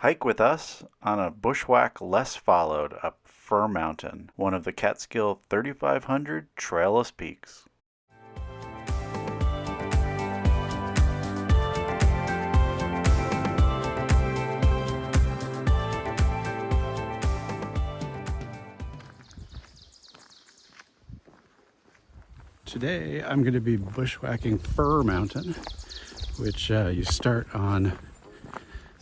Hike with us on a bushwhack less followed up Fir Mountain, one of the Catskill 3,500 trailless peaks. Today I'm going to be bushwhacking Fir Mountain, which you start on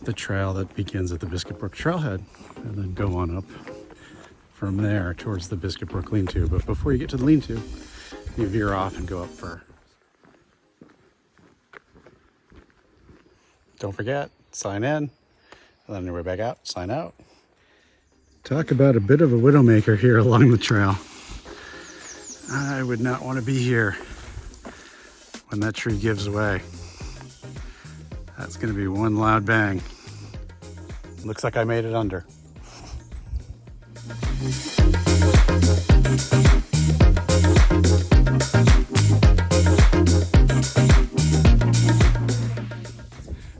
the trail that begins at the Biscuit Brook Trailhead and then go on up from there towards the Biscuit Brook Lean-to. But before you get to the Lean-to, you veer off and go up Fir. Don't forget, sign in, and then on your way back out, sign out. Talk about a bit of a widowmaker here along the trail. I would not want to be here when that tree gives way. That's going to be one loud bang. Looks like I made it under.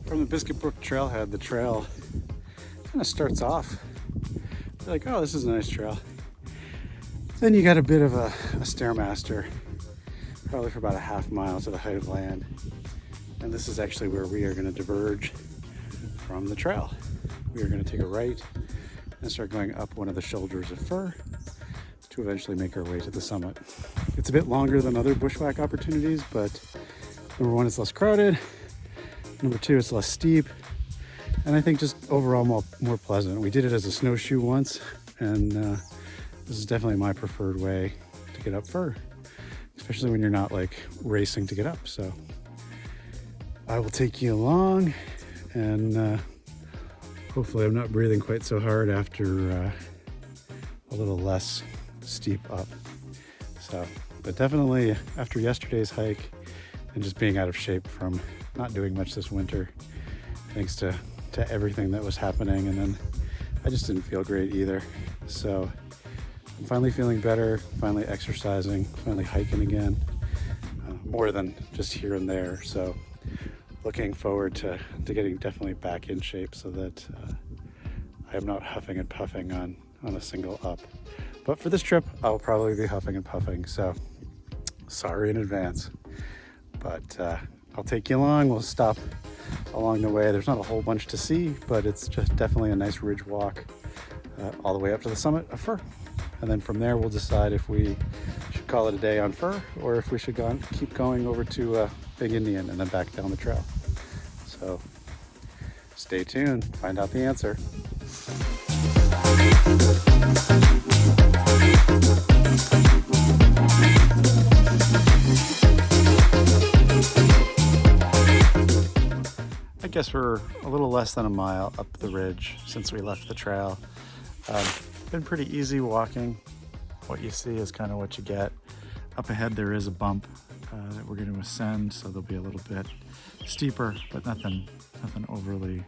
From the Biscuit Brook Trailhead, the trail kind of starts off. You're like, oh, this is a nice trail. Then you got a bit of a stairmaster, probably for about a half mile to the height of land. And this is actually where we are going to diverge from the trail. We are going to take a right and start going up one of the shoulders of Fir to eventually make our way to the summit. It's a bit longer than other bushwhack opportunities, but number one, it's less crowded. Number two, it's less steep. And I think just overall more pleasant. We did it as a snowshoe once, and this is definitely my preferred way to get up Fir, especially when you're not like racing to get up. So I will take you along, and hopefully I'm not breathing quite so hard after a little less steep up. So, but definitely after yesterday's hike and just being out of shape from not doing much this winter, thanks to everything that was happening, and then I just didn't feel great either. So I'm finally feeling better, finally exercising, finally hiking again, more than just here and there. So looking forward to getting definitely back in shape so that I am not huffing and puffing on a single up. But for this trip, I'll probably be huffing and puffing, so sorry in advance. But I'll take you along. We'll stop along the way. There's not a whole bunch to see, but it's just definitely a nice ridge walk all the way up to the summit of Fir. And then from there, we'll decide if we should call it a day on Fir or if we should keep going over to Big Indian and then back down the trail. So stay tuned, find out the answer. I guess we're a little less than a mile up the ridge since we left the trail. Been pretty easy walking. What you see is kind of what you get. Up ahead there is a bump that we're going to ascend, so there'll be a little bit steeper, but nothing overly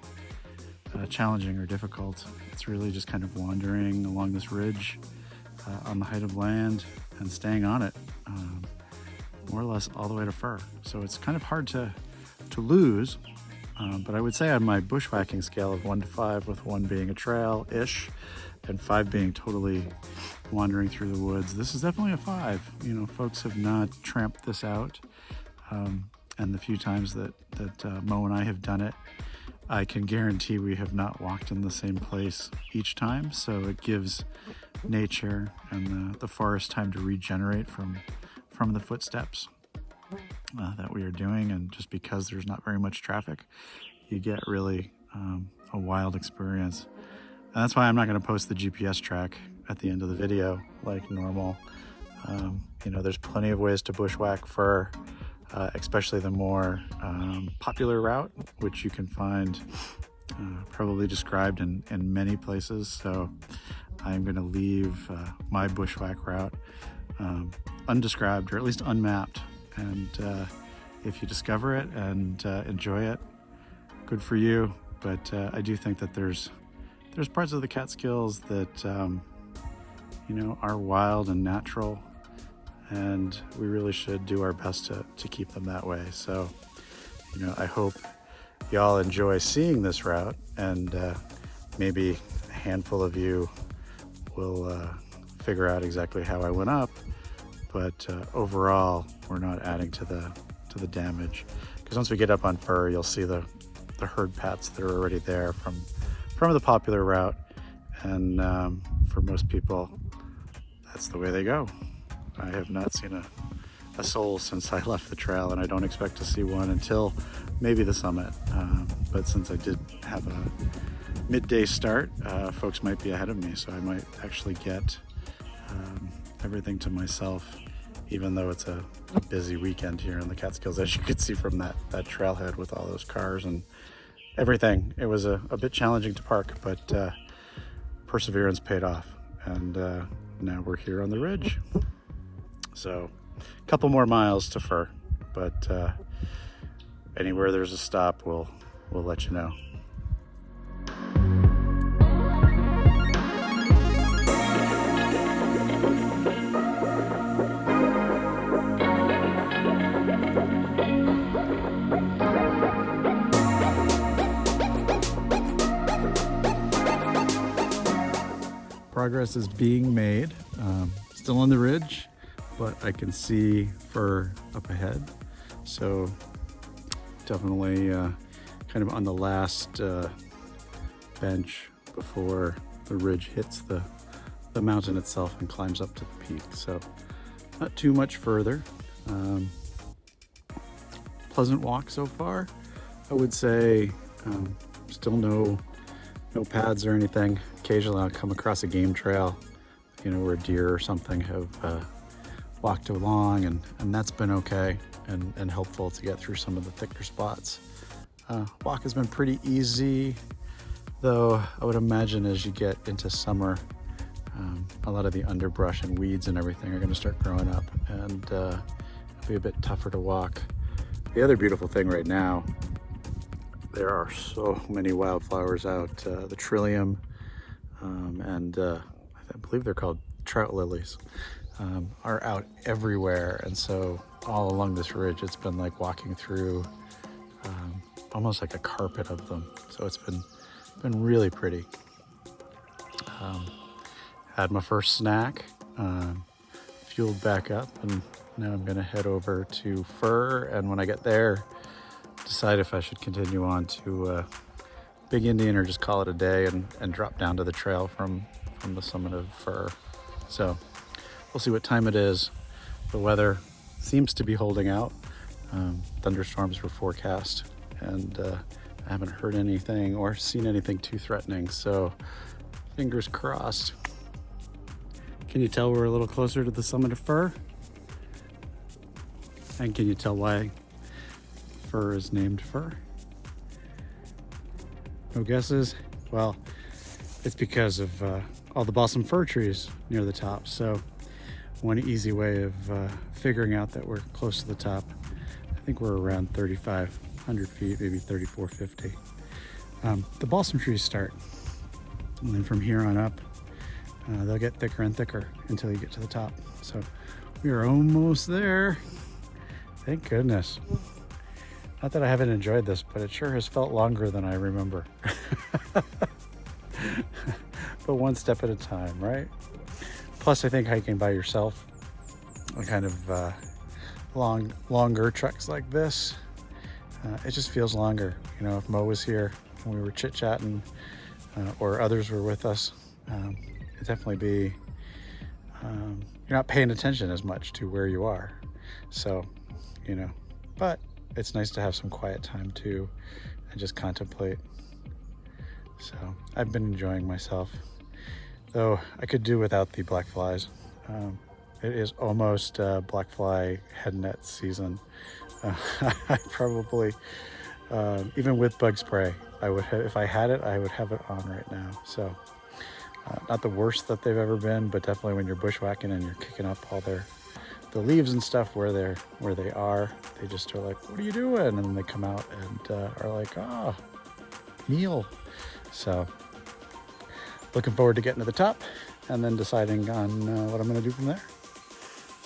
challenging or difficult. It's really just kind of wandering along this ridge on the height of land and staying on it, more or less all the way to Fir. So it's kind of hard to lose, but I would say on my bushwhacking scale of 1 to 5, with 1 being a trail-ish and 5 being totally wandering through the woods, this is definitely a 5. You know, folks have not tramped this out, and the few times that Mo and I have done it, I can guarantee we have not walked in the same place each time. So it gives nature and the forest time to regenerate from the footsteps that we are doing. And just because there's not very much traffic, you get really a wild experience. And that's why I'm not going to post the GPS track at the end of the video like normal. You know, there's plenty of ways to bushwhack Fir, especially the more popular route, which you can find probably described in many places. So I'm going to leave my bushwhack route undescribed, or at least unmapped. And if you discover it and enjoy it, good for you. But I do think that there's parts of the Catskills that you know, are wild and natural, and we really should do our best to keep them that way. So, you know, I hope y'all enjoy seeing this route, and maybe a handful of you will figure out exactly how I went up, but overall we're not adding to the damage, because once we get up on Fir, you'll see the herd paths that are already there from the popular route, and for most people that's the way they go. I have not seen a soul since I left the trail, and I don't expect to see one until maybe the summit, but since I did have a midday start, folks might be ahead of me, so I might actually get everything to myself, even though it's a busy weekend here in the Catskills, as you could see from that trailhead with all those cars and everything. It was a bit challenging to park, but perseverance paid off, and now we're here on the ridge. So a couple more miles to Fir, but anywhere there's a stop, we'll let you know. Progress is being made. Still on the ridge, but I can see Fir up ahead. So definitely kind of on the last bench before the ridge hits the mountain itself and climbs up to the peak. So not too much further. Pleasant walk so far. I would say still no pads or anything. Occasionally I'll come across a game trail, where deer or something have walked along, and that's been okay and helpful to get through some of the thicker spots. Walk has been pretty easy, though I would imagine as you get into summer, a lot of the underbrush and weeds and everything are going to start growing up, and it'll be a bit tougher to walk. The other beautiful thing right now, there are so many wildflowers out. The trillium and I believe they're called trout lilies are out everywhere, and so all along this ridge it's been like walking through almost like a carpet of them. So it's been really pretty. Had my first snack, fueled back up, and now I'm gonna head over to Fir, and when I get there, decide if I should continue on to Big Indian or just call it a day and drop down to the trail from the summit of Fir. So we'll see what time it is. The weather seems to be holding out. Thunderstorms were forecast, and I haven't heard anything or seen anything too threatening, so fingers crossed. Can you tell we're a little closer to the summit of Fir? And can you tell why Fir is named Fir? No guesses? Well, it's because of all the balsam fir trees near the top. So one easy way of figuring out that we're close to the top, I think we're around 3,500 feet, maybe 3,450. The balsam trees start, and then from here on up, they'll get thicker and thicker until you get to the top. So we are almost there. Thank goodness. Not that I haven't enjoyed this, but it sure has felt longer than I remember. But one step at a time, right? Plus, I think hiking by yourself, kind of longer treks like this, it just feels longer. If Mo was here and we were chit-chatting, or others were with us, it'd definitely be, you're not paying attention as much to where you are. So, but it's nice to have some quiet time too and just contemplate. So I've been enjoying myself, though I could do without the black flies. It is almost black fly head net season. I probably, even with bug spray, I would have, if I had it, I would have it on right now. So not the worst that they've ever been, but definitely when you're bushwhacking and you're kicking up all the leaves and stuff where they are, they just are like, what are you doing? And then they come out and are like, meal. So looking forward to getting to the top and then deciding on what I'm going to do from there.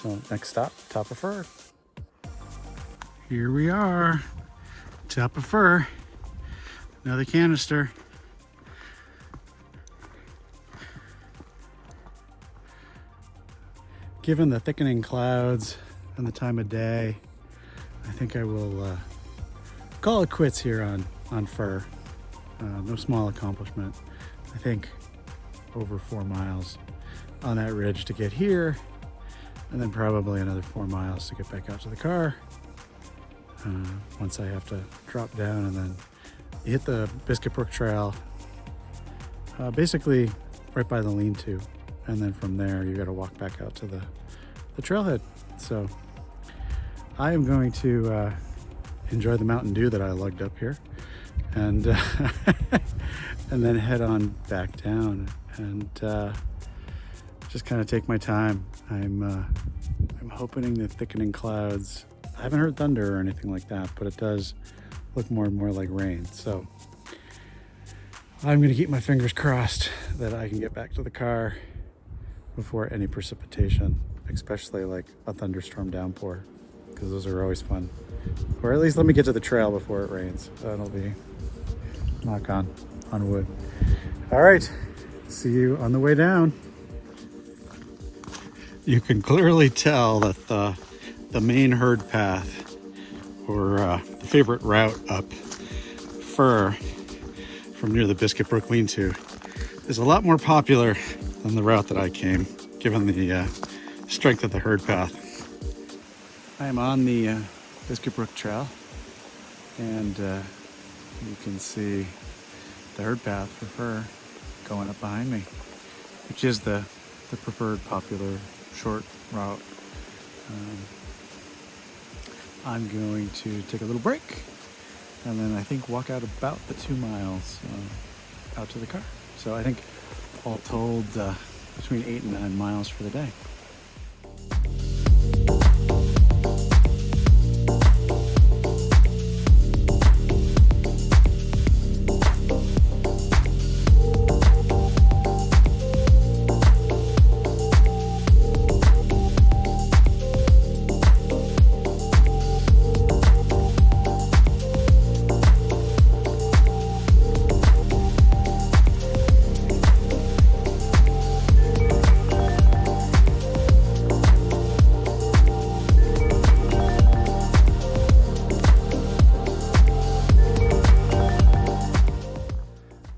So next stop, top of Fir. Here we are, top of Fir. Another canister. given the thickening clouds and the time of day, I think I will call it quits here on Fir. No small accomplishment. I think over 4 miles on that ridge to get here, and then probably another 4 miles to get back out to the car. Once I have to drop down and then hit the Biscuit Brook Trail, basically right by the Lean-to, and then from there you got to walk back out to the trailhead. So I am going to enjoy the Mountain Dew that I lugged up here, and and then head on back down and just kind of take my time. I'm hoping the thickening clouds. I haven't heard thunder or anything like that, but it does look more and more like rain. So I'm going to keep my fingers crossed that I can get back to the car before any precipitation, especially like a thunderstorm downpour, because those are always fun. Or at least let me get to the trail before it rains. That'll be knock on wood. All right, see you on the way down. You can clearly tell that the main herd path, or the favorite route up Fir from near the Biscuit Brook Lean-to, is a lot more popular than the route that I came, given the strength of the herd path. I am on the Biscuit Brook Trail, and you can see the herd path for Fir going up behind me, which is the preferred popular short route. I'm going to take a little break and then I think walk out about the 2 miles out to the car. So I think all told between 8 and 9 miles for the day.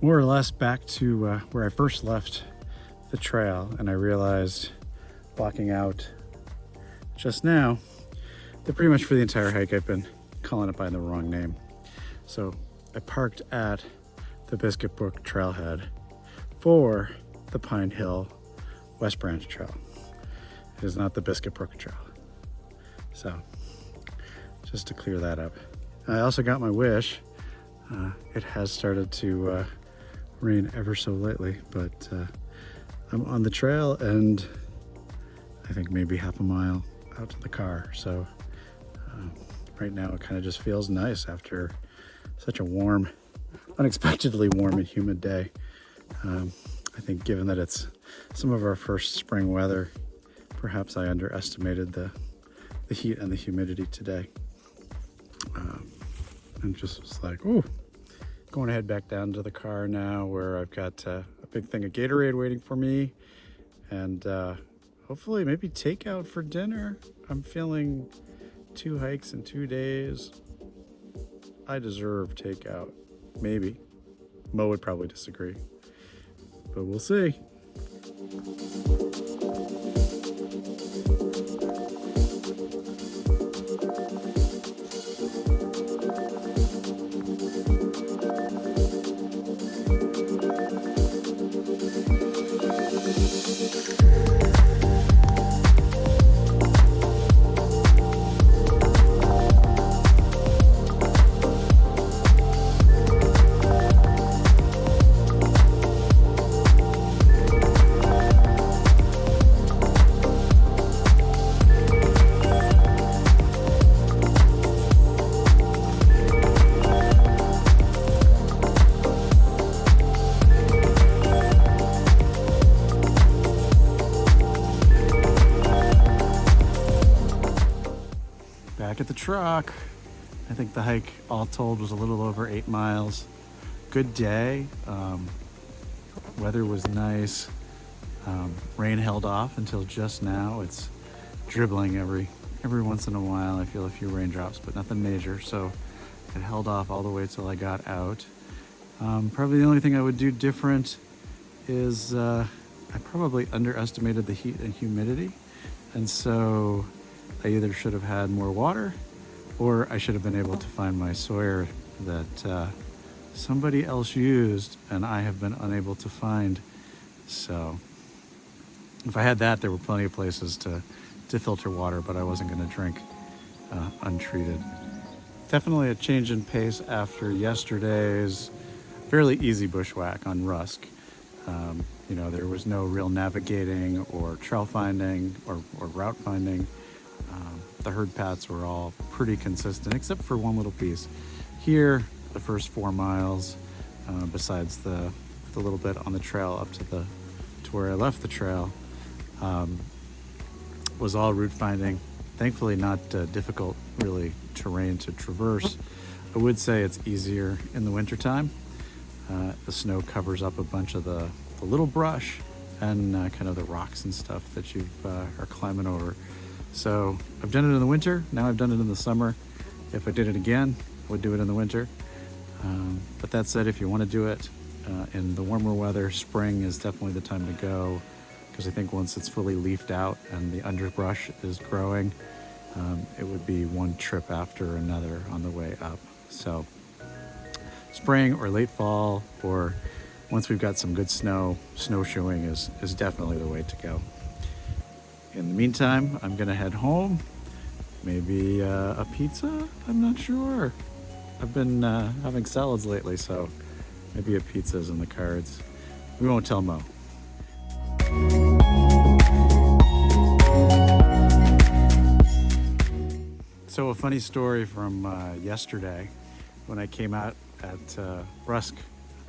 More or less back to where I first left the trail, and I realized walking out just now that pretty much for the entire hike I've been calling it by the wrong name. So I parked at the Biscuit Brook Trailhead for the Pine Hill West Branch Trail. It is not the Biscuit Brook Trail. So just to clear that up. I also got my wish. It has started to rain ever so lately, but I'm on the trail and I think maybe half a mile out to the car. So right now it kind of just feels nice after such a warm, unexpectedly warm and humid day. I think given that it's some of our first spring weather, perhaps I underestimated the heat and the humidity today. And just was like, ooh. Going to head back down to the car now, where I've got a big thing of Gatorade waiting for me, and hopefully maybe takeout for dinner. I'm feeling 2 hikes in 2 days. I deserve takeout. Maybe. Mo would probably disagree, but we'll see. Back at the truck. I think the hike all told was a little over 8 miles. Good day. Weather was nice. Rain held off until just now. It's dribbling every once in a while. I feel a few raindrops, but nothing major. So it held off all the way till I got out. Probably the only thing I would do different is I probably underestimated the heat and humidity. And so I either should have had more water, or I should have been able to find my Sawyer that somebody else used and I have been unable to find. So if I had that, there were plenty of places to filter water, but I wasn't going to drink untreated. Definitely a change in pace after yesterday's fairly easy bushwhack on Rusk. You know, there was no real navigating or trail finding or route finding. The herd paths were all pretty consistent, except for one little piece. Here, the first 4 miles, besides the little bit on the trail up to where I left the trail, was all route finding. Thankfully not difficult really terrain to traverse. I would say it's easier in the wintertime. The snow covers up a bunch of the little brush and kind of the rocks and stuff that you are climbing over. So I've done it in the winter, now I've done it in the summer. If I did it again, I would do it in the winter. But that said, if you want to do it in the warmer weather, spring is definitely the time to go, because I think once it's fully leafed out and the underbrush is growing, it would be one trip after another on the way up. So spring or late fall, or once we've got some good snow, snowshoeing is definitely the way to go. In the meantime, I'm gonna head home. Maybe a pizza? I'm not sure. I've been having salads lately, so maybe a pizza's in the cards. We won't tell Mo. So a funny story from yesterday, when I came out at Rusk,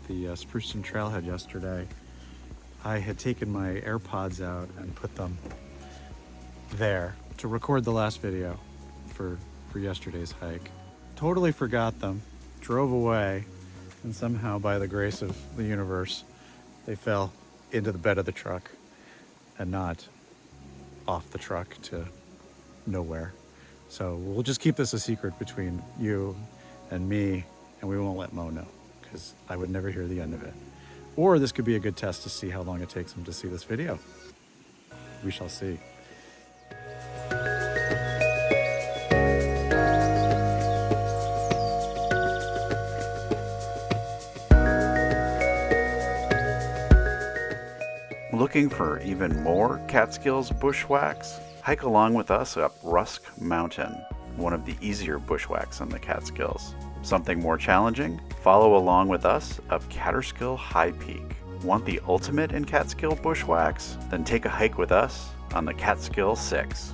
the Spruceton Trailhead yesterday, I had taken my AirPods out and put them there to record the last video for yesterday's hike. Totally forgot them, drove away, and somehow by the grace of the universe, they fell into the bed of the truck and not off the truck to nowhere. So we'll just keep this a secret between you and me, and we won't let Mo know, because I would never hear the end of it. Or this could be a good test to see how long it takes him to see this video. We shall see. Looking for even more Catskills bushwhacks? Hike along with us up Rusk Mountain, one of the easier bushwhacks in the Catskills. Something more challenging? Follow along with us up Catskill High Peak. Want the ultimate in Catskill bushwhacks? Then take a hike with us on the Catskill 6.